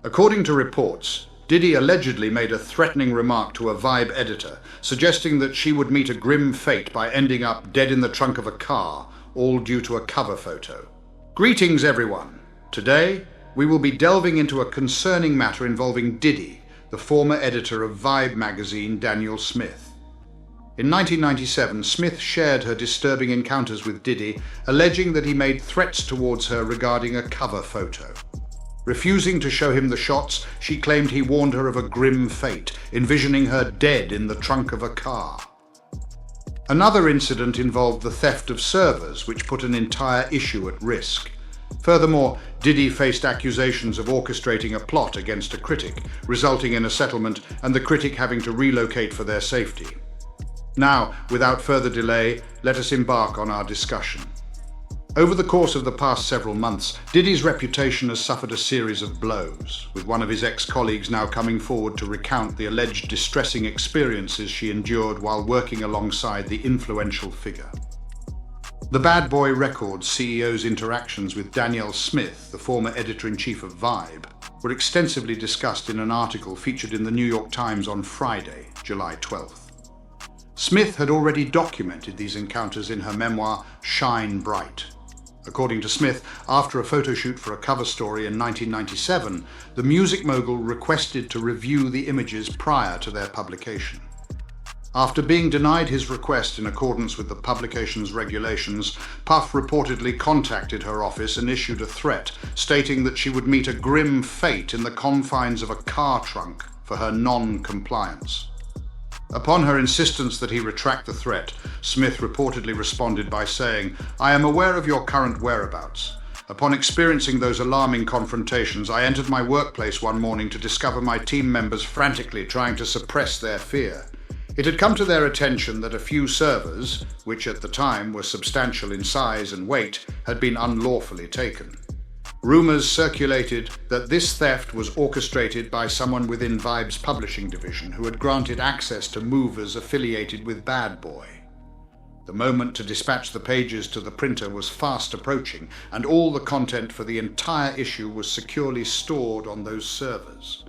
According to reports, Diddy allegedly made a threatening remark to a Vibe editor, suggesting that she would meet a grim fate by ending up dead in the trunk of a car, all due to a cover photo. Greetings, everyone. Today, we will be delving into a concerning matter involving Diddy, the former editor of Vibe magazine, Daniel Smith. In 1997, Smith shared her disturbing encounters with Diddy, alleging that he made threats towards her regarding a cover photo. Refusing to show him the shots, she claimed he warned her of a grim fate, envisioning her dead in the trunk of a car. Another incident involved the theft of servers, which put an entire issue at risk. Furthermore, Diddy faced accusations of orchestrating a plot against a critic, resulting in a settlement and the critic having to relocate for their safety. Now, without further delay, let us embark on our discussion. Over the course of the past several months, Diddy's reputation has suffered a series of blows, with one of his ex-colleagues now coming forward to recount the alleged distressing experiences she endured while working alongside the influential figure. The Bad Boy Records CEO's interactions with Daniel Smith, the former editor-in-chief of Vibe, were extensively discussed in an article featured in the New York Times on Friday, July 12th. Smith had already documented these encounters in her memoir, Shine Bright. According to Smith, after a photo shoot for a cover story in 1997, the music mogul requested to review the images prior to their publication. After being denied his request in accordance with the publication's regulations, Puff reportedly contacted her office and issued a threat, stating that she would meet a grim fate in the confines of a car trunk for her non-compliance. Upon her insistence that he retract the threat, Smith reportedly responded by saying, "I am aware of your current whereabouts. Upon experiencing those alarming confrontations, I entered my workplace one morning to discover my team members frantically trying to suppress their fear. It had come to their attention that a few servers, which at the time were substantial in size and weight, had been unlawfully taken. Rumors circulated that this theft was orchestrated by someone within Vibe's publishing division who had granted access to movers affiliated with Bad Boy. The moment to dispatch the pages to the printer was fast approaching, and all the content for the entire issue was securely stored on those servers.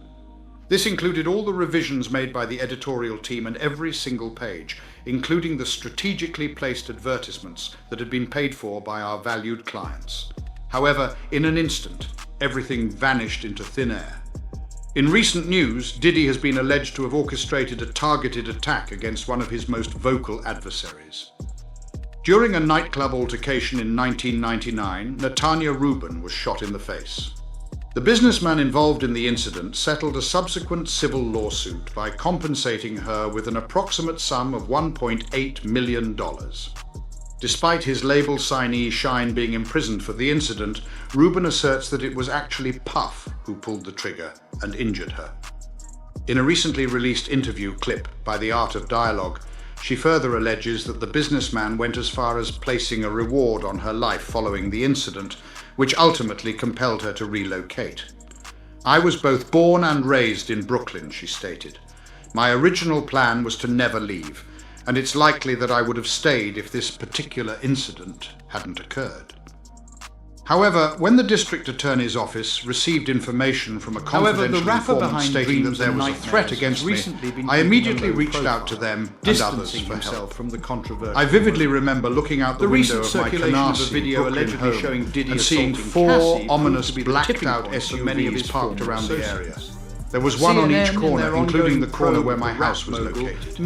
This included all the revisions made by the editorial team and every single page, including the strategically placed advertisements that had been paid for by our valued clients. However, in an instant, everything vanished into thin air. In recent news, Diddy has been alleged to have orchestrated a targeted attack against one of his most vocal adversaries. During a nightclub altercation in 1999, Natanya Rubin was shot in the face. The businessman involved in the incident settled a subsequent civil lawsuit by compensating her with an approximate sum of $1.8 million. Despite his label signee Shine being imprisoned for the incident, Rubin asserts that it was actually Puff who pulled the trigger and injured her. In a recently released interview clip by The Art of Dialogue, she further alleges that the businessman went as far as placing a reward on her life following the incident, which ultimately compelled her to relocate. "I was both born and raised in Brooklyn," she stated. "My original plan was to never leave, and it's likely that I would have stayed if this particular incident hadn't occurred." However, when the district attorney's office received information from a confidential informant stating that there was a threat against me, I immediately reached out to them and others for help. From the controversial I vividly remember looking out the window of my Canarsie Brooklyn home and seeing four ominous blacked-out SUVs parked around the area. There was one on each corner, including the corner where my house was located.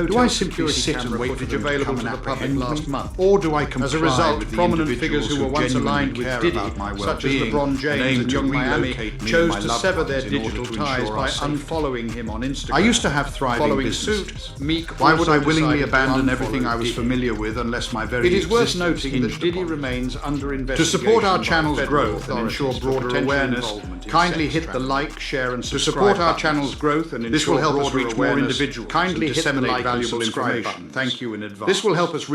Do I simply sit and wait for them to come to the public last month? Or do I comply? As a result, prominent figures who were once aligned with Diddy, such as LeBron James and Young Miami, chose to sever their digital ties by unfollowing him on Instagram. I used to have thriving businesses. Why would I willingly abandon everything I was familiar with unless my very existence hinged upon it? It is worth noting that Diddy remains under investigation. To support our channel's growth and ensure broader awareness, kindly hit the like, share and subscribe. To support our channel's growth and this will help us reach more individuals. Kindly hit the like valuable information. Thank you in advance. This will help us reach